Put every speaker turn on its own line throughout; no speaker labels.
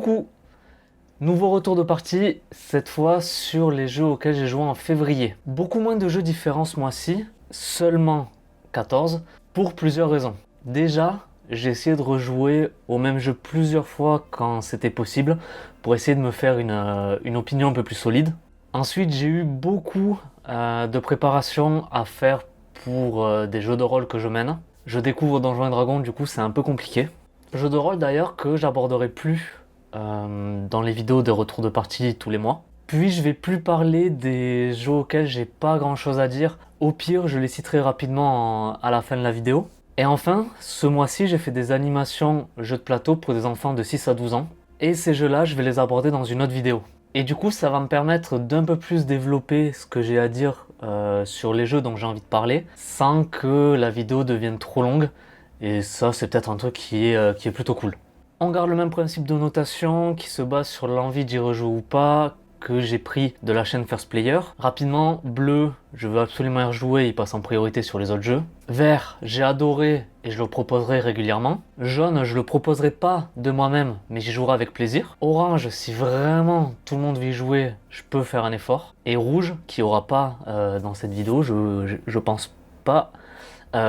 Coucou! Nouveau retour de partie, cette fois sur les jeux auxquels j'ai joué en février. Beaucoup moins de jeux différents ce mois-ci, seulement 14, pour plusieurs raisons. Déjà, j'ai essayé de rejouer au même jeu plusieurs fois quand c'était possible, pour essayer de me faire une opinion un peu plus solide. Ensuite, j'ai eu beaucoup de préparation à faire pour des jeux de rôle que je mène. Je découvre Donjons et Dragons, du coup c'est un peu compliqué. Jeu de rôle d'ailleurs que j'aborderai plus dans les vidéos de retour de partie tous les mois. Puis je vais plus parler des jeux auxquels j'ai pas grand chose à dire. Au pire, je les citerai rapidement à la fin de la vidéo. Et enfin, ce mois-ci, j'ai fait des animations jeux de plateau pour des enfants de 6 à 12 ans. Et ces jeux-là, je vais les aborder dans une autre vidéo. Et du coup, ça va me permettre d'un peu plus développer ce que j'ai à dire sur les jeux dont j'ai envie de parler, sans que la vidéo devienne trop longue. Et ça, c'est peut-être un truc qui est plutôt cool. On garde le même principe de notation qui se base sur l'envie d'y rejouer ou pas, que j'ai pris de la chaîne First Player. Rapidement, bleu, je veux absolument y rejouer, il passe en priorité sur les autres jeux. Vert, j'ai adoré et je le proposerai régulièrement. Jaune, je le proposerai pas de moi-même, mais j'y jouerai avec plaisir. Orange, si vraiment tout le monde veut y jouer, je peux faire un effort. Et rouge, qui aura pas dans cette vidéo, je pense pas,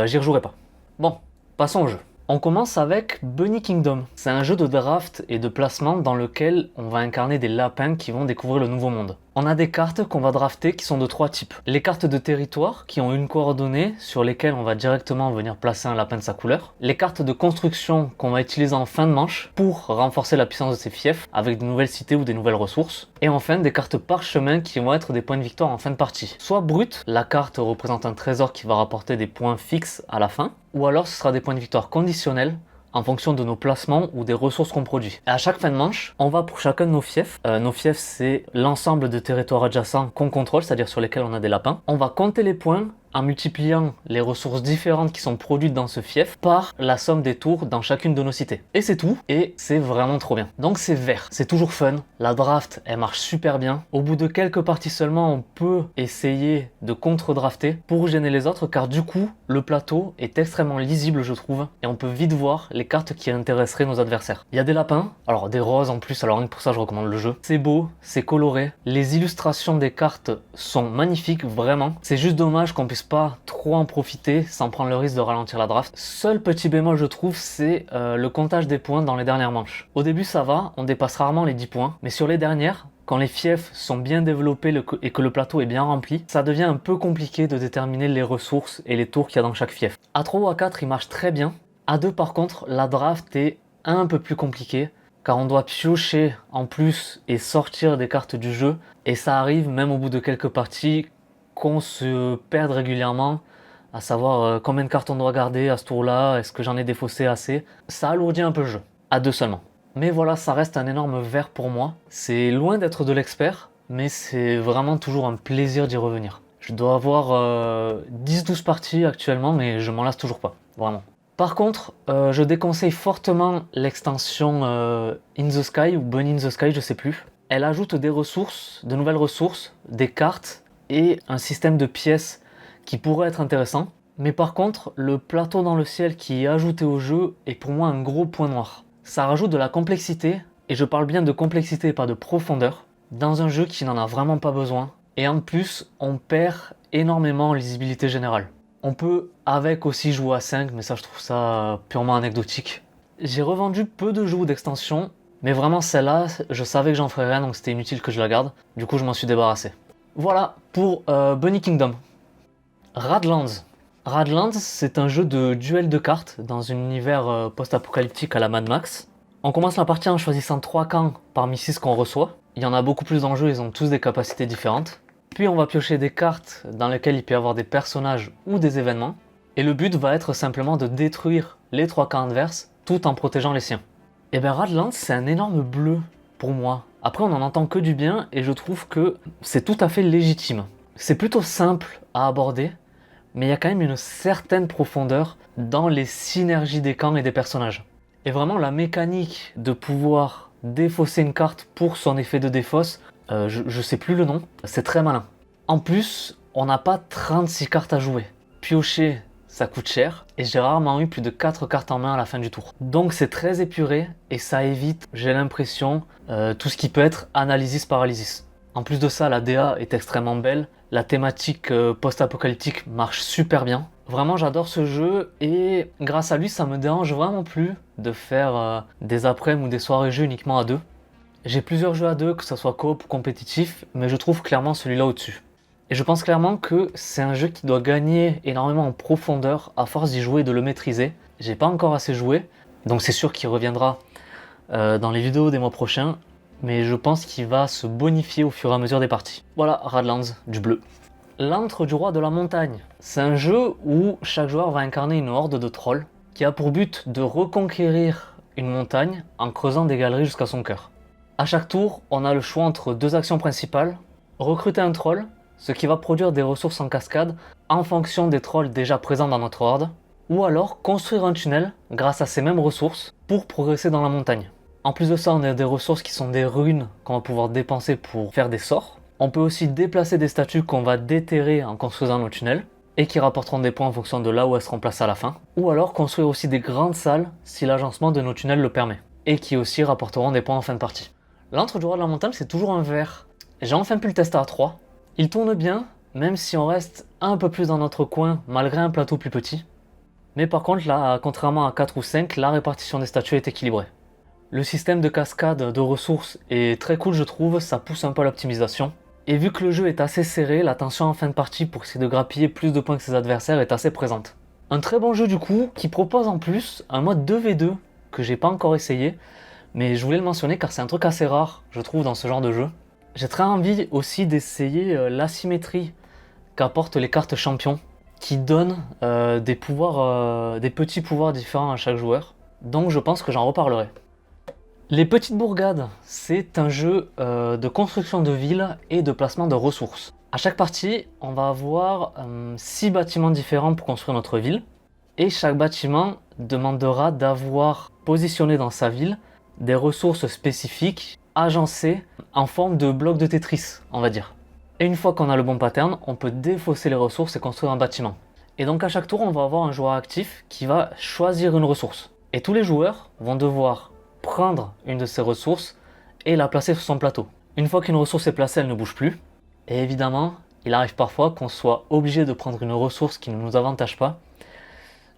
j'y rejouerai pas. Bon, passons au jeu. On commence avec Bunny Kingdom. C'est un jeu de draft et de placement dans lequel on va incarner des lapins qui vont découvrir le nouveau monde. On a des cartes qu'on va drafter qui sont de trois types. Les cartes de territoire qui ont une coordonnée sur lesquelles on va directement venir placer un lapin de sa couleur. Les cartes de construction qu'on va utiliser en fin de manche pour renforcer la puissance de ses fiefs avec de nouvelles cités ou des nouvelles ressources. Et enfin des cartes parchemin qui vont être des points de victoire en fin de partie. Soit brut, la carte représente un trésor qui va rapporter des points fixes à la fin. Ou alors ce sera des points de victoire conditionnels en fonction de nos placements ou des ressources qu'on produit. Et à chaque fin de manche, on va pour chacun de nos fiefs. Nos fiefs, c'est l'ensemble de territoires adjacents qu'on contrôle, c'est-à-dire sur lesquels on a des lapins. On va compter les points en multipliant les ressources différentes qui sont produites dans ce fief par la somme des tours dans chacune de nos cités. Et c'est tout, et c'est vraiment trop bien. Donc c'est vert, c'est toujours fun, la draft elle marche super bien. Au bout de quelques parties seulement, on peut essayer de contre-drafter pour gêner les autres, car du coup, le plateau est extrêmement lisible je trouve, et on peut vite voir les cartes qui intéresseraient nos adversaires. Il y a des lapins, alors des roses en plus, alors rien que pour ça je recommande le jeu. C'est beau, c'est coloré, les illustrations des cartes sont magnifiques, vraiment. C'est juste dommage qu'on puisse pas trop en profiter sans prendre le risque de ralentir la draft. Seul petit bémol je trouve, c'est le comptage des points dans les dernières manches. Au début ça va, on dépasse rarement les 10 points, mais sur les dernières, quand les fiefs sont bien développés et que le plateau est bien rempli, ça devient un peu compliqué de déterminer les ressources et les tours qu'il y a dans chaque fief. À 3 ou à 4 il marche très bien, à 2 par contre la draft est un peu plus compliquée, car on doit piocher en plus et sortir des cartes du jeu, et ça arrive même au bout de quelques parties qu'on se perde régulièrement, à savoir combien de cartes on doit garder à ce tour-là, est-ce que j'en ai défaussé assez. Ça alourdit un peu le jeu, à 2 seulement. Mais voilà, ça reste un énorme vert pour moi. C'est loin d'être de l'expert, mais c'est vraiment toujours un plaisir d'y revenir. Je dois avoir 10-12 parties actuellement, mais je m'en lasse toujours pas, vraiment. Par contre, je déconseille fortement l'extension In the Sky ou Bunny in the Sky, je sais plus. Elle ajoute des ressources, de nouvelles ressources, des cartes et un système de pièces qui pourrait être intéressant. Mais par contre, le plateau dans le ciel qui est ajouté au jeu est pour moi un gros point noir. Ça rajoute de la complexité, et je parle bien de complexité et pas de profondeur, dans un jeu qui n'en a vraiment pas besoin. Et en plus, on perd énormément en lisibilité générale. On peut avec aussi jouer à 5, mais ça je trouve ça purement anecdotique. J'ai revendu peu de jeux d'extension, mais vraiment celle-là, je savais que j'en ferais rien, donc c'était inutile que je la garde. Du coup, je m'en suis débarrassé. Voilà pour Bunny Kingdom. Radlands. Radlands, c'est un jeu de duel de cartes dans un univers post-apocalyptique à la Mad Max. On commence la partie en choisissant 3 camps parmi 6 qu'on reçoit. Il y en a beaucoup plus dans le jeu, ils ont tous des capacités différentes. Puis on va piocher des cartes dans lesquelles il peut y avoir des personnages ou des événements. Et le but va être simplement de détruire les 3 camps adverses tout en protégeant les siens. Et bien Radlands, c'est un énorme bleu pour moi. Après, on n'en entend que du bien et je trouve que c'est tout à fait légitime. C'est plutôt simple à aborder, mais il y a quand même une certaine profondeur dans les synergies des camps et des personnages. Et vraiment, la mécanique de pouvoir défausser une carte pour son effet de défausse, je sais plus le nom, c'est très malin. En plus, on n'a pas 36 cartes à jouer. Piocher, ça coûte cher et j'ai rarement eu plus de 4 cartes en main à la fin du tour. Donc c'est très épuré et ça évite, j'ai l'impression, tout ce qui peut être analysis paralysis. En plus de ça, la DA est extrêmement belle, la thématique post-apocalyptique marche super bien. Vraiment j'adore ce jeu et grâce à lui ça me dérange vraiment plus de faire des après-midi ou des soirées jeux uniquement à deux. J'ai plusieurs jeux à deux, que ce soit coop ou compétitif, mais je trouve clairement celui-là au-dessus. Et je pense clairement que c'est un jeu qui doit gagner énormément en profondeur à force d'y jouer et de le maîtriser. J'ai pas encore assez joué, donc c'est sûr qu'il reviendra dans les vidéos des mois prochains, mais je pense qu'il va se bonifier au fur et à mesure des parties. Voilà, Radlands, du bleu. L'antre du roi de la montagne. C'est un jeu où chaque joueur va incarner une horde de trolls qui a pour but de reconquérir une montagne en creusant des galeries jusqu'à son cœur. À chaque tour, on a le choix entre deux actions principales. Recruter un troll, ce qui va produire des ressources en cascade en fonction des trolls déjà présents dans notre horde, ou alors construire un tunnel grâce à ces mêmes ressources pour progresser dans la montagne. En plus de ça, on a des ressources qui sont des runes qu'on va pouvoir dépenser pour faire des sorts. On peut aussi déplacer des statues qu'on va déterrer en construisant nos tunnels et qui rapporteront des points en fonction de là où elles seront placées à la fin. Ou alors construire aussi des grandes salles si l'agencement de nos tunnels le permet et qui aussi rapporteront des points en fin de partie. L'antre du roi de la montagne, c'est toujours un vert. J'ai enfin pu le tester à 3. Il tourne bien, même si on reste un peu plus dans notre coin malgré un plateau plus petit. Mais par contre là, contrairement à 4 ou 5, la répartition des statues est équilibrée. Le système de cascade de ressources est très cool je trouve, ça pousse un peu à l'optimisation. Et vu que le jeu est assez serré, la tension en fin de partie pour essayer de grappiller plus de points que ses adversaires est assez présente. Un très bon jeu du coup, qui propose en plus un mode 2v2 que j'ai pas encore essayé, mais je voulais le mentionner car c'est un truc assez rare je trouve dans ce genre de jeu. J'ai très envie aussi d'essayer l'asymétrie qu'apportent les cartes champions, qui donnent des pouvoirs, des petits pouvoirs différents à chaque joueur. Donc je pense que j'en reparlerai. Les petites bourgades, c'est un jeu de construction de villes et de placement de ressources. À chaque partie, on va avoir 6 bâtiments différents pour construire notre ville. Et chaque bâtiment demandera d'avoir positionné dans sa ville des ressources spécifiques agencées en forme de blocs de Tetris, on va dire. Et une fois qu'on a le bon pattern, on peut défausser les ressources et construire un bâtiment. Et donc à chaque tour, on va avoir un joueur actif qui va choisir une ressource. Et tous les joueurs vont devoir prendre une de ces ressources et la placer sur son plateau. Une fois qu'une ressource est placée, elle ne bouge plus. Et évidemment, il arrive parfois qu'on soit obligé de prendre une ressource qui ne nous avantage pas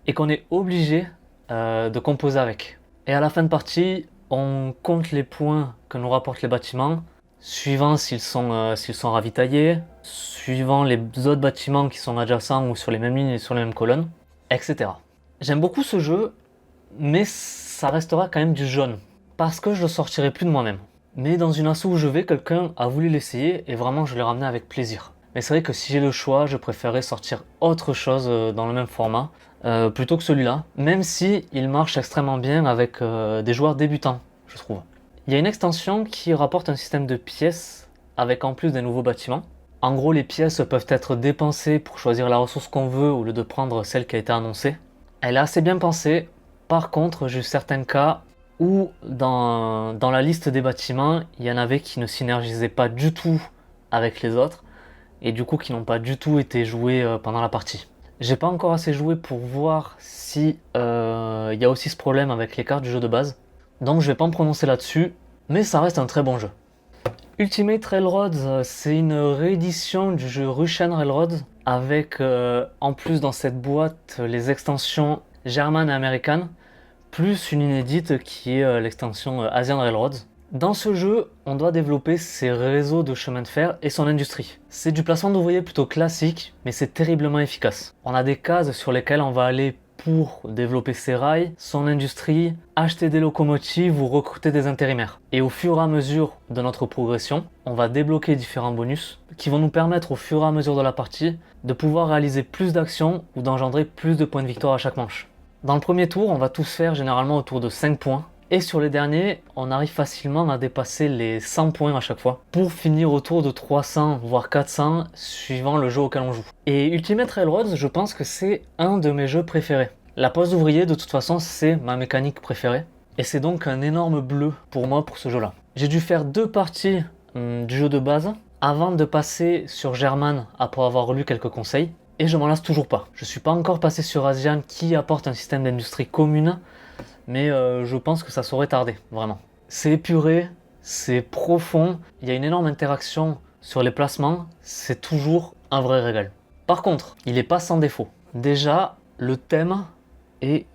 et qu'on est obligé de composer avec. Et à la fin de partie, on compte les points que nous rapportent les bâtiments, suivant s'ils sont ravitaillés, suivant les autres bâtiments qui sont adjacents ou sur les mêmes lignes et sur les mêmes colonnes, etc. J'aime beaucoup ce jeu, mais ça restera quand même du jaune, parce que je le sortirai plus de moi-même. Mais dans une asso où je vais, quelqu'un a voulu l'essayer et vraiment je l'ai ramené avec plaisir. Mais c'est vrai que si j'ai le choix, je préférerais sortir autre chose dans le même format, plutôt que celui-là, même si il marche extrêmement bien avec des joueurs débutants, je trouve. Il y a une extension qui rapporte un système de pièces avec en plus des nouveaux bâtiments. En gros, les pièces peuvent être dépensées pour choisir la ressource qu'on veut au lieu de prendre celle qui a été annoncée. Elle est assez bien pensée. Par contre, j'ai eu certains cas où dans la liste des bâtiments, il y en avait qui ne synergisaient pas du tout avec les autres et du coup qui n'ont pas du tout été joués pendant la partie. J'ai pas encore assez joué pour voir si y a aussi ce problème avec les cartes du jeu de base. Donc je vais pas me prononcer là-dessus, mais ça reste un très bon jeu. Ultimate Railroads, c'est une réédition du jeu Russian Railroads avec en plus dans cette boîte les extensions German et American, plus une inédite qui est l'extension Asian Railroads. Dans ce jeu, on doit développer ses réseaux de chemin de fer et son industrie. C'est du placement d'ouvriers plutôt classique, mais c'est terriblement efficace. On a des cases sur lesquelles on va aller pour développer ses rails, son industrie, acheter des locomotives ou recruter des intérimaires. Et au fur et à mesure de notre progression, on va débloquer différents bonus qui vont nous permettre au fur et à mesure de la partie de pouvoir réaliser plus d'actions ou d'engendrer plus de points de victoire à chaque manche. Dans le premier tour, on va tous faire généralement autour de 5 points. Et sur les derniers, on arrive facilement à dépasser les 100 points à chaque fois, pour finir autour de 300 voire 400 suivant le jeu auquel on joue. Et Ultimate Railroads, je pense que c'est un de mes jeux préférés. La pose d'ouvrier, de toute façon, c'est ma mécanique préférée. Et c'est donc un énorme bleu pour moi pour ce jeu-là. J'ai dû faire 2 parties du jeu de base avant de passer sur German après avoir lu quelques conseils. et je m'en lasse toujours pas. Je suis pas encore passé sur Asian qui apporte un système d'industrie commune, mais je pense que ça saurait tarder, vraiment. C'est épuré, c'est profond, il y a une énorme interaction sur les placements, c'est toujours un vrai régal. Par contre, il n'est pas sans défaut. Déjà, le thème est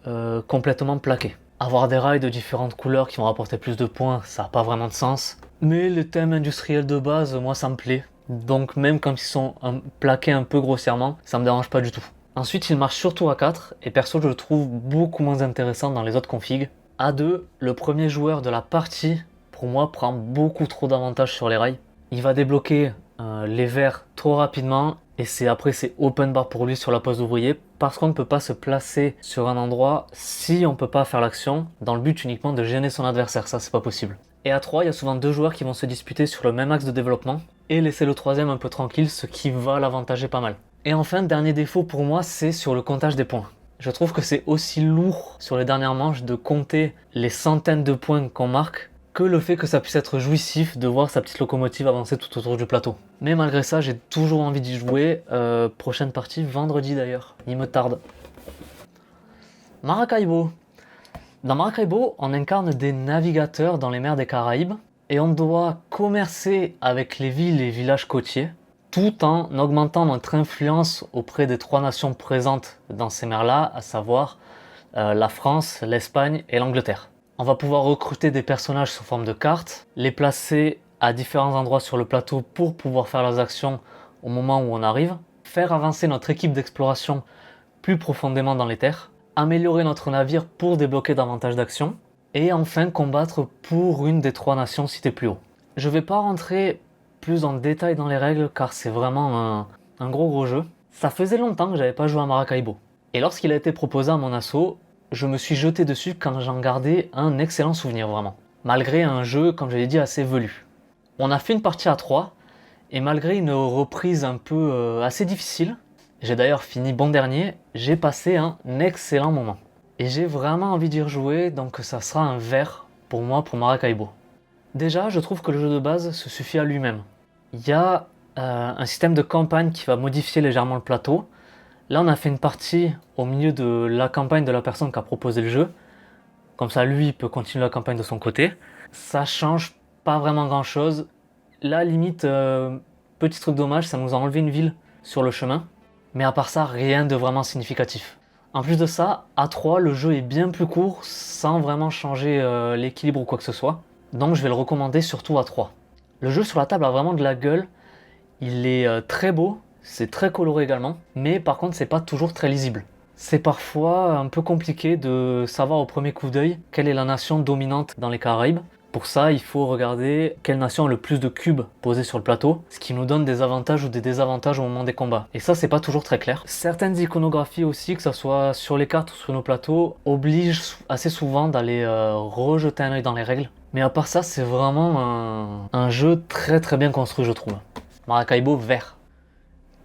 complètement plaqué. Avoir des rails de différentes couleurs qui vont rapporter plus de points, ça n'a pas vraiment de sens. Mais les thèmes industriels de base, moi ça me plaît. Donc même quand ils sont plaqués un peu grossièrement, ça me dérange pas du tout. Ensuite, il marche surtout à 4, et perso je le trouve beaucoup moins intéressant dans les autres configs. À 2, le premier joueur de la partie, pour moi, prend beaucoup trop d'avantages sur les rails. Il va débloquer les verts trop rapidement, et après c'est open bar pour lui sur la poste d'ouvrier, parce qu'on ne peut pas se placer sur un endroit si on ne peut pas faire l'action, dans le but uniquement de gêner son adversaire, ça c'est pas possible. Et à 3, il y a souvent 2 joueurs qui vont se disputer sur le même axe de développement, et laisser le troisième un peu tranquille, ce qui va l'avantager pas mal. Et enfin, dernier défaut pour moi, c'est sur le comptage des points. Je trouve que c'est aussi lourd sur les dernières manches de compter les centaines de points qu'on marque que le fait que ça puisse être jouissif de voir sa petite locomotive avancer tout autour du plateau. Mais malgré ça, j'ai toujours envie d'y jouer. Prochaine partie, vendredi d'ailleurs. Il me tarde. Maracaibo. Dans Maracaibo, on incarne des navigateurs dans les mers des Caraïbes et on doit commercer avec les villes et villages côtiers tout en augmentant notre influence auprès des 3 nations présentes dans ces mers-là, à savoir la France, l'Espagne et l'Angleterre. On va pouvoir recruter des personnages sous forme de cartes, les placer à différents endroits sur le plateau pour pouvoir faire leurs actions au moment où on arrive, faire avancer notre équipe d'exploration plus profondément dans les terres, améliorer notre navire pour débloquer davantage d'actions, et enfin combattre pour une des 3 nations citées plus haut. Je ne vais pas rentrer plus en détail dans les règles car c'est vraiment un gros jeu. Ça faisait longtemps que j'avais pas joué à Maracaibo. Et lorsqu'il a été proposé à mon asso, je me suis jeté dessus quand j'en gardais un excellent souvenir vraiment. Malgré un jeu, comme je l'ai dit, assez velu. On a fait une partie à 3, et malgré une reprise un peu assez difficile, j'ai d'ailleurs fini bon dernier, j'ai passé un excellent moment. Et j'ai vraiment envie d'y rejouer, donc ça sera un vert pour moi pour Maracaibo. Déjà, je trouve que le jeu de base se suffit à lui-même. Il y a un système de campagne qui va modifier légèrement le plateau. Là, on a fait une partie au milieu de la campagne de la personne qui a proposé le jeu. Comme ça, lui, il peut continuer la campagne de son côté. Ça change pas vraiment grand-chose. Là, limite, petit truc dommage, ça nous a enlevé une ville sur le chemin. Mais à part ça, rien de vraiment significatif. En plus de ça, à 3, le jeu est bien plus court, sans vraiment changer l'équilibre ou quoi que ce soit. Donc je vais le recommander surtout à 3. Le jeu sur la table a vraiment de la gueule, il est très beau, c'est très coloré également, mais par contre c'est pas toujours très lisible. C'est parfois un peu compliqué de savoir au premier coup d'œil quelle est la nation dominante dans les Caraïbes. Pour ça, il faut regarder quelle nation a le plus de cubes posés sur le plateau, ce qui nous donne des avantages ou des désavantages au moment des combats. Et ça, c'est pas toujours très clair. Certaines iconographies aussi, que ce soit sur les cartes ou sur nos plateaux, obligent assez souvent d'aller rejeter un œil dans les règles. Mais à part ça, c'est vraiment un jeu très bien construit, je trouve. Maracaibo vert.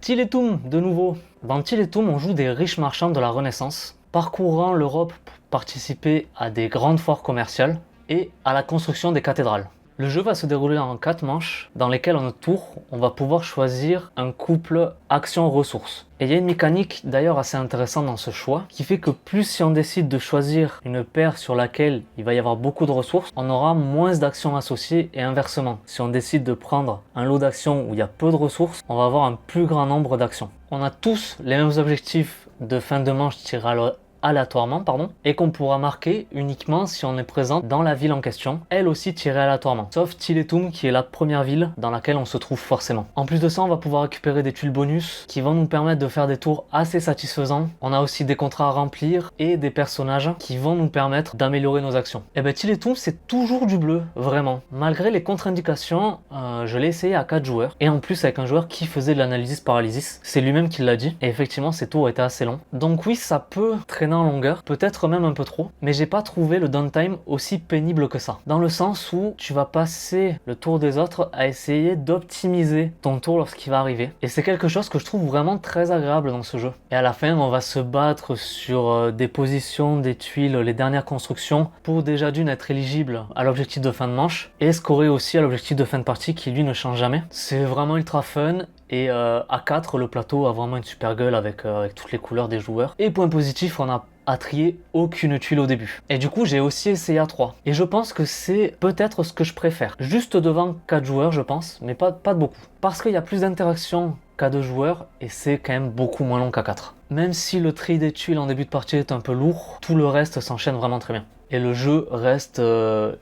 Tiletum, de nouveau. Dans Tiletum, on joue des riches marchands de la Renaissance, parcourant l'Europe pour participer à des grandes foires commerciales et à la construction des cathédrales. Le jeu va se dérouler en 4 manches, dans lesquelles en notre tour, on va pouvoir choisir un couple action-ressources. Et il y a une mécanique d'ailleurs assez intéressante dans ce choix, qui fait que plus si on décide de choisir une paire sur laquelle il va y avoir beaucoup de ressources, on aura moins d'actions associées et inversement. Si on décide de prendre un lot d'actions où il y a peu de ressources, on va avoir un plus grand nombre d'actions. On a tous les mêmes objectifs de fin de manche tirés aléatoirement, et qu'on pourra marquer uniquement si on est présent dans la ville en question, elle aussi tirée aléatoirement, sauf Tiletum qui est la première ville dans laquelle on se trouve forcément. En plus de ça, on va pouvoir récupérer des tuiles bonus qui vont nous permettre de faire des tours assez satisfaisants. On a aussi des contrats à remplir et des personnages qui vont nous permettre d'améliorer nos actions. Et ben Tiletum, c'est toujours du bleu, vraiment. Malgré les contre-indications, je l'ai essayé à 4 joueurs, et en plus avec un joueur qui faisait de l'analysis paralysis, c'est lui-même qui l'a dit, et effectivement ces tours étaient assez longs. Donc oui, ça peut traîner en longueur, peut-être même un peu trop, mais j'ai pas trouvé le downtime aussi pénible que ça. Dans le sens où tu vas passer le tour des autres à essayer d'optimiser ton tour lorsqu'il va arriver. Et c'est quelque chose que je trouve vraiment très agréable dans ce jeu. Et à la fin, on va se battre sur des positions, des tuiles, les dernières constructions, pour déjà d'une être éligible à l'objectif de fin de manche, et scorer aussi à l'objectif de fin de partie qui lui ne change jamais. C'est vraiment ultra fun. Et à 4, le plateau a vraiment une super gueule avec toutes les couleurs des joueurs. Et point positif, on a à trier aucune tuile au début. Et du coup, j'ai aussi essayé à 3. Et je pense que c'est peut-être ce que je préfère. Juste devant 4 joueurs, je pense, mais pas de beaucoup. Parce qu'il y a plus d'interaction qu'à 2 joueurs et c'est quand même beaucoup moins long qu'à 4. Même si le tri des tuiles en début de partie est un peu lourd, tout le reste s'enchaîne vraiment très bien. Et le jeu reste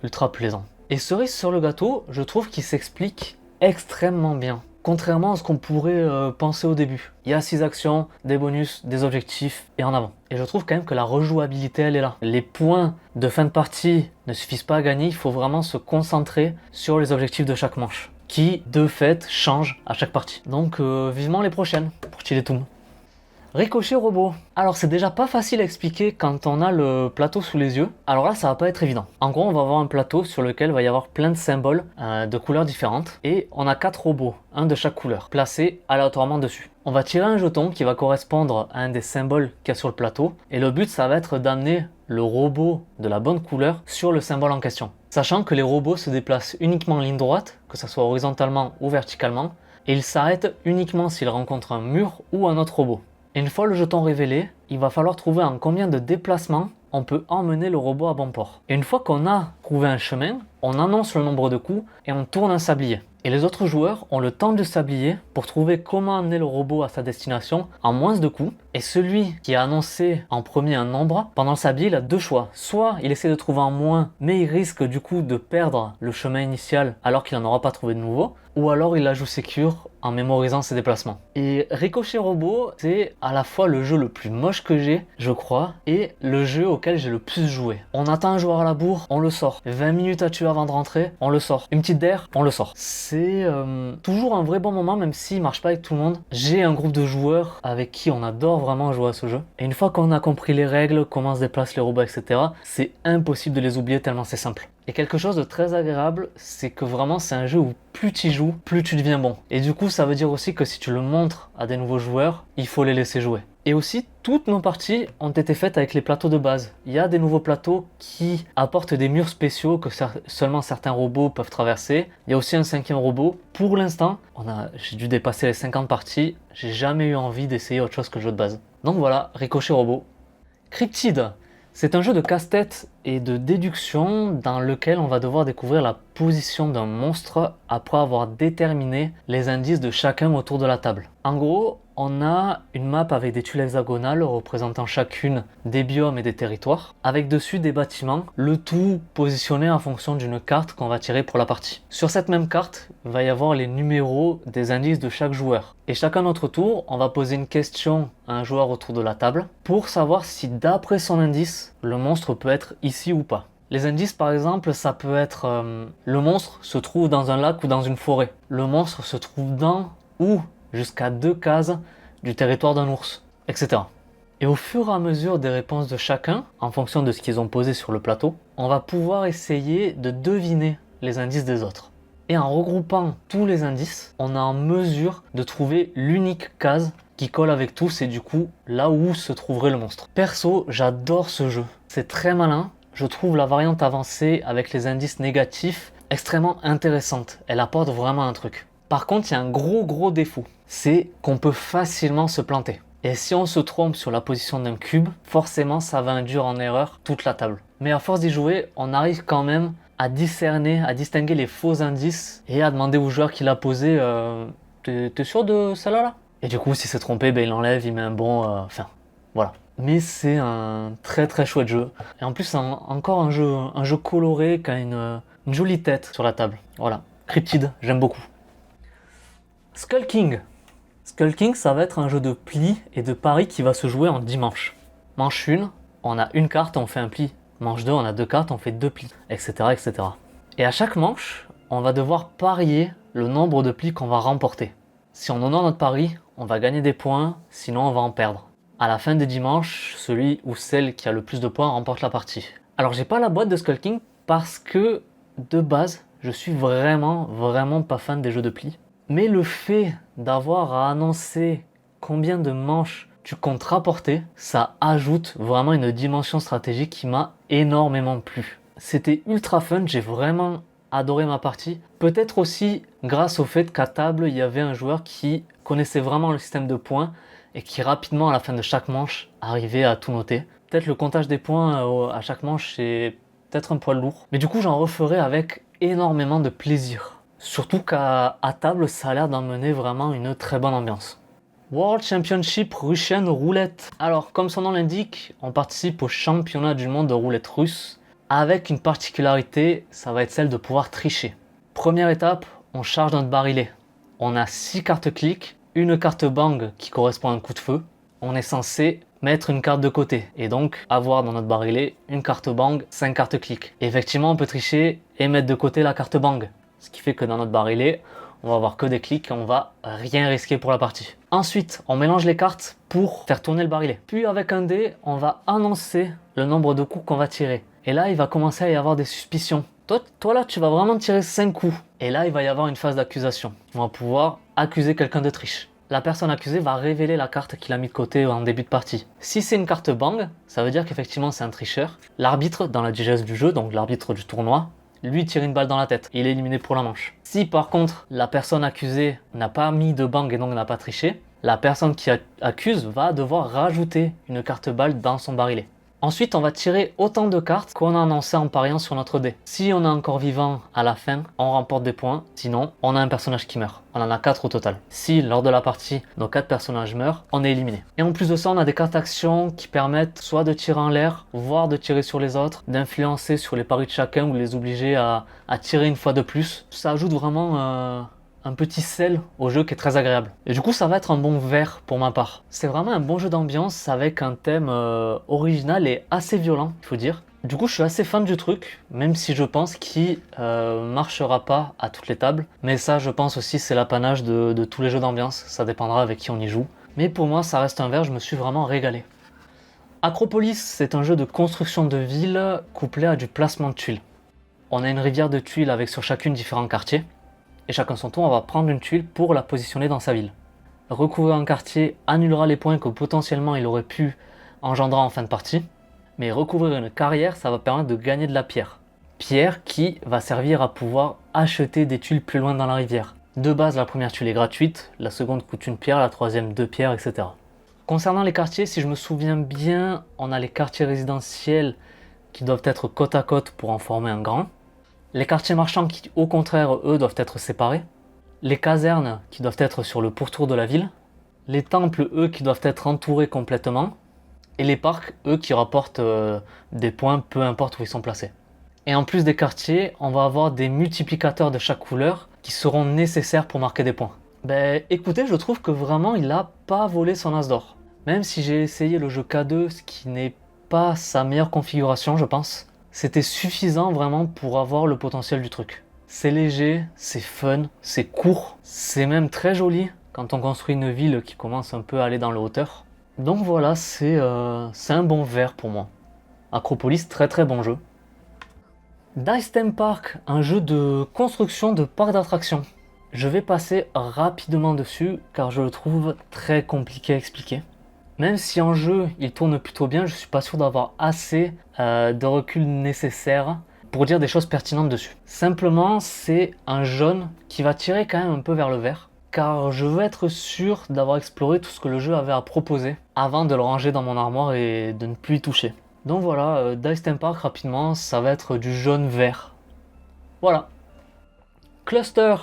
ultra plaisant. Et cerise sur le gâteau, je trouve qu'il s'explique extrêmement bien. Contrairement à ce qu'on pourrait penser au début. Il y a 6 actions, des bonus, des objectifs et en avant. Et je trouve quand même que la rejouabilité elle est là. Les points de fin de partie ne suffisent pas à gagner, il faut vraiment se concentrer sur les objectifs de chaque manche. Qui de fait changent à chaque partie. Donc vivement les prochaines pour Chiletum. Ricochet robot. Alors c'est déjà pas facile à expliquer quand on a le plateau sous les yeux. Alors là ça va pas être évident. En gros on va avoir un plateau sur lequel il va y avoir plein de symboles de couleurs différentes. Et on a 4 robots, un de chaque couleur, placés aléatoirement dessus. On va tirer un jeton qui va correspondre à un des symboles qu'il y a sur le plateau. Et le but ça va être d'amener le robot de la bonne couleur sur le symbole en question. Sachant que les robots se déplacent uniquement en ligne droite, que ce soit horizontalement ou verticalement. Et ils s'arrêtent uniquement s'ils rencontrent un mur ou un autre robot. Et une fois le jeton révélé, il va falloir trouver en combien de déplacements on peut emmener le robot à bon port. Et une fois qu'on a trouvé un chemin, on annonce le nombre de coups et on tourne un sablier. Et les autres joueurs ont le temps du sablier pour trouver comment amener le robot à sa destination en moins de coups. Et celui qui a annoncé en premier un nombre, pendant le sablier, il a 2 choix. Soit il essaie de trouver en moins, mais il risque du coup de perdre le chemin initial alors qu'il n'en aura pas trouvé de nouveau. Ou alors il la joue sécure en mémorisant ses déplacements. Et Ricochet Robot, c'est à la fois le jeu le plus moche que j'ai, je crois, et le jeu auquel j'ai le plus joué. On attend un joueur à la bourre, on le sort. 20 minutes à tuer avant de rentrer, on le sort. Une petite d'air, on le sort. C'est toujours un vrai bon moment, même s'il marche pas avec tout le monde. J'ai un groupe de joueurs avec qui on adore vraiment jouer à ce jeu. Et une fois qu'on a compris les règles, comment se déplacent les robots, etc., c'est impossible de les oublier tellement c'est simple. Et quelque chose de très agréable, c'est que vraiment c'est un jeu où plus tu joues, plus tu deviens bon. Et du coup ça veut dire aussi que si tu le montres à des nouveaux joueurs, il faut les laisser jouer. Et aussi, toutes nos parties ont été faites avec les plateaux de base. Il y a des nouveaux plateaux qui apportent des murs spéciaux que seulement certains robots peuvent traverser. Il y a aussi un 5e robot. Pour l'instant, j'ai dû dépasser les 50 parties. J'ai jamais eu envie d'essayer autre chose que le jeu de base. Donc voilà, Ricochet Robot. Cryptid. C'est un jeu de casse-tête et de déduction dans lequel on va devoir découvrir la position d'un monstre après avoir déterminé les indices de chacun autour de la table. En gros, on a une map avec des tuiles hexagonales représentant chacune des biomes et des territoires, avec dessus des bâtiments, le tout positionné en fonction d'une carte qu'on va tirer pour la partie. Sur cette même carte, il va y avoir les numéros des indices de chaque joueur. Et chacun notre tour, on va poser une question à un joueur autour de la table pour savoir si d'après son indice, le monstre peut être ici ou pas. Les indices par exemple, ça peut être le monstre se trouve dans un lac ou dans une forêt. Le monstre se trouve dans ou jusqu'à 2 cases du territoire d'un ours, etc. Et au fur et à mesure des réponses de chacun, en fonction de ce qu'ils ont posé sur le plateau, on va pouvoir essayer de deviner les indices des autres. Et en regroupant tous les indices, on est en mesure de trouver l'unique case qui colle avec tous et du coup là où se trouverait le monstre. Perso, j'adore ce jeu. C'est très malin. Je trouve la variante avancée avec les indices négatifs extrêmement intéressante. Elle apporte vraiment un truc. Par contre, il y a un gros défaut. C'est qu'on peut facilement se planter. Et si on se trompe sur la position d'un cube, forcément ça va induire en erreur toute la table. Mais à force d'y jouer, on arrive quand même à discerner, à distinguer les faux indices et à demander au joueur qui l'a posé t'es sûr de celle-là là? Et du coup, si c'est trompé, il l'enlève, il met un bon... Enfin, voilà. Mais c'est un très chouette jeu. Et en plus, c'est encore un jeu coloré qui a une jolie tête sur la table. Voilà. Cryptid, j'aime beaucoup. Skull King. Skull King, ça va être un jeu de plis et de paris qui va se jouer en 10 manches. Manche 1, on a une carte, on fait un pli. Manche 2, on a 2 cartes, on fait 2 plis, etc., etc. Et à chaque manche, on va devoir parier le nombre de plis qu'on va remporter. Si on honore notre pari, on va gagner des points, sinon on va en perdre. À la fin des 10 manches, celui ou celle qui a le plus de points remporte la partie. Alors j'ai pas la boîte de Skull King parce que, de base, je suis vraiment pas fan des jeux de plis. Mais le fait d'avoir à annoncer combien de manches tu comptes rapporter, ça ajoute vraiment une dimension stratégique qui m'a énormément plu. C'était ultra fun, j'ai vraiment adoré ma partie. Peut-être aussi grâce au fait qu'à table, il y avait un joueur qui connaissait vraiment le système de points et qui rapidement à la fin de chaque manche arrivait à tout noter. Peut-être le comptage des points à chaque manche c'est peut-être un poil lourd. Mais du coup j'en referai avec énormément de plaisir. Surtout qu'à table ça a l'air d'emmener vraiment une très bonne ambiance. World Championship Russian Roulette. Alors comme son nom l'indique, on participe au championnat du monde de roulette russe. Avec une particularité, ça va être celle de pouvoir tricher. Première étape, on charge notre barillet. On a 6 cartes clics, une carte bang qui correspond à un coup de feu. On est censé mettre une carte de côté et donc avoir dans notre barillet une carte bang, 5 cartes clics. Et effectivement, on peut tricher et mettre de côté la carte bang. Ce qui fait que dans notre barillet, on va avoir que des clics et on va rien risquer pour la partie. Ensuite, on mélange les cartes pour faire tourner le barillet. Puis avec un dé, on va annoncer le nombre de coups qu'on va tirer. Et là, il va commencer à y avoir des suspicions. Toi là, tu vas vraiment tirer 5 coups. Et là, il va y avoir une phase d'accusation. On va pouvoir accuser quelqu'un de triche. La personne accusée va révéler la carte qu'il a mis de côté en début de partie. Si c'est une carte bang, ça veut dire qu'effectivement c'est un tricheur. L'arbitre dans la digeste du jeu, donc l'arbitre du tournoi, lui tire une balle dans la tête. Il est éliminé pour la manche. Si par contre la personne accusée n'a pas mis de bang et donc n'a pas triché, la personne qui accuse va devoir rajouter une carte balle dans son barillet. Ensuite, on va tirer autant de cartes qu'on a annoncé en pariant sur notre dé. Si on est encore vivant à la fin, on remporte des points. Sinon, on a un personnage qui meurt. On en a 4 au total. Si, lors de la partie, nos 4 personnages meurent, on est éliminé. Et en plus de ça, on a des cartes action qui permettent soit de tirer en l'air, voire de tirer sur les autres, d'influencer sur les paris de chacun ou les obliger à tirer une fois de plus. Ça ajoute vraiment un petit sel au jeu qui est très agréable. Et du coup, ça va être un bon vert pour ma part. C'est vraiment un bon jeu d'ambiance avec un thème original et assez violent, il faut dire. Du coup, je suis assez fan du truc, même si je pense qu'il marchera pas à toutes les tables. Mais ça, je pense aussi, c'est l'apanage de tous les jeux d'ambiance. Ça dépendra avec qui on y joue. Mais pour moi, ça reste un vert, je me suis vraiment régalé. Acropolis, c'est un jeu de construction de ville couplé à du placement de tuiles. On a une rivière de tuiles avec sur chacune différents quartiers. Et chacun son tour, on va prendre une tuile pour la positionner dans sa ville. Recouvrir un quartier annulera les points que potentiellement il aurait pu engendrer en fin de partie. Mais recouvrir une carrière, ça va permettre de gagner de la pierre. Pierre qui va servir à pouvoir acheter des tuiles plus loin dans la rivière. De base, la première tuile est gratuite, la seconde coûte une pierre, la troisième 2 pierres, etc. Concernant les quartiers, si je me souviens bien, on a les quartiers résidentiels qui doivent être côte à côte pour en former un grand. Les quartiers marchands qui, au contraire, eux, doivent être séparés. Les casernes qui doivent être sur le pourtour de la ville. Les temples, eux, qui doivent être entourés complètement. Et les parcs, eux, qui rapportent des points, peu importe où ils sont placés. Et en plus des quartiers, on va avoir des multiplicateurs de chaque couleur qui seront nécessaires pour marquer des points. Ben, écoutez, je trouve que vraiment, il n'a pas volé son as d'or. Même si j'ai essayé le jeu K2, ce qui n'est pas sa meilleure configuration, je pense. C'était suffisant vraiment pour avoir le potentiel du truc. C'est léger, c'est fun, c'est court, c'est même très joli quand on construit une ville qui commence un peu à aller dans la hauteur. Donc voilà, c'est un bon vert pour moi. Acropolis, très très bon jeu. Dice Theme Park, un jeu de construction de parc d'attractions. Je vais passer rapidement dessus car je le trouve très compliqué à expliquer. Même si en jeu il tourne plutôt bien, je suis pas sûr d'avoir assez de recul nécessaire pour dire des choses pertinentes dessus. Simplement, c'est un jaune qui va tirer quand même un peu vers le vert, car je veux être sûr d'avoir exploré tout ce que le jeu avait à proposer avant de le ranger dans mon armoire et de ne plus y toucher. Donc voilà, Dice Theme Park rapidement, ça va être du jaune-vert. Voilà. Cluster,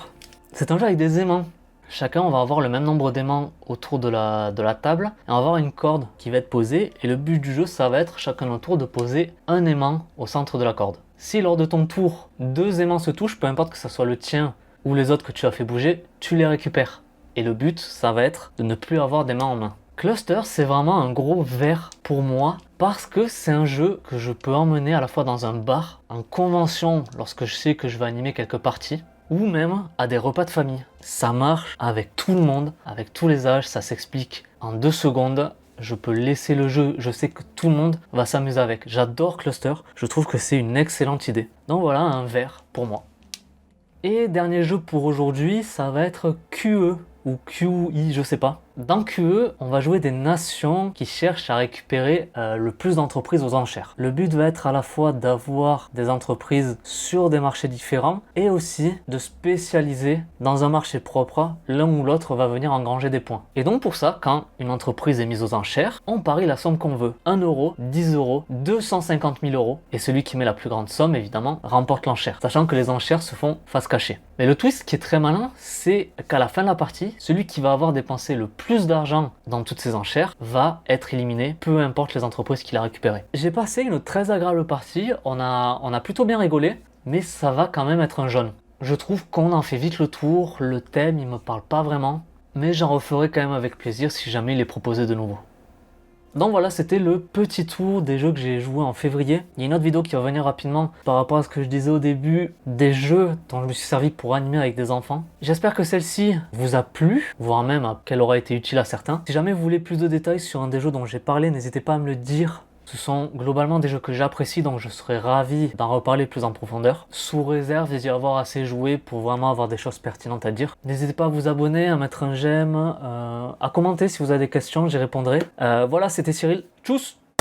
c'est un jeu avec des aimants. Chacun, on va avoir le même nombre d'aimants autour de la table et on va avoir une corde qui va être posée et le but du jeu, ça va être chacun notre tour de poser un aimant au centre de la corde. Si lors de ton tour, 2 aimants se touchent, peu importe que ce soit le tien ou les autres que tu as fait bouger, tu les récupères. Et le but, ça va être de ne plus avoir d'aimants en main. Cluster, c'est vraiment un gros vert pour moi parce que c'est un jeu que je peux emmener à la fois dans un bar, en convention lorsque je sais que je vais animer quelques parties, ou même à des repas de famille. Ça marche avec tout le monde, avec tous les âges, ça s'explique en 2 secondes. Je peux laisser le jeu, je sais que tout le monde va s'amuser avec. J'adore Cluster, je trouve que c'est une excellente idée. Donc voilà, un vert pour moi. Et dernier jeu pour aujourd'hui, ça va être QE ou QI, je sais pas. Dans QE, on va jouer des nations qui cherchent à récupérer le plus d'entreprises aux enchères. Le but va être à la fois d'avoir des entreprises sur des marchés différents et aussi de spécialiser dans un marché propre. L'un ou l'autre va venir engranger des points. Et donc pour ça, quand une entreprise est mise aux enchères, on parie la somme qu'on veut. 1 euro, 10 euros, 250 000 euros. Et celui qui met la plus grande somme, évidemment, remporte l'enchère. Sachant que les enchères se font face cachée. Mais le twist qui est très malin, c'est qu'à la fin de la partie, celui qui va avoir dépensé le plus d'argent dans toutes ces enchères va être éliminé, peu importe les entreprises qu'il a récupérées. J'ai passé une très agréable partie, on a plutôt bien rigolé, mais ça va quand même être un jaune. Je trouve qu'on en fait vite le tour, le thème il me parle pas vraiment, mais j'en referai quand même avec plaisir si jamais il est proposé de nouveau. Donc voilà, c'était le petit tour des jeux que j'ai joués en février. Il y a une autre vidéo qui va venir rapidement par rapport à ce que je disais au début, des jeux dont je me suis servi pour animer avec des enfants. J'espère que celle-ci vous a plu, voire même qu'elle aura été utile à certains. Si jamais vous voulez plus de détails sur un des jeux dont j'ai parlé, n'hésitez pas à me le dire. Ce sont globalement des jeux que j'apprécie, donc je serais ravi d'en reparler plus en profondeur. Sous réserve d'y avoir assez joué pour vraiment avoir des choses pertinentes à dire. N'hésitez pas à vous abonner, à mettre un j'aime, à commenter si vous avez des questions, j'y répondrai. Voilà, c'était Cyril. Tchuss!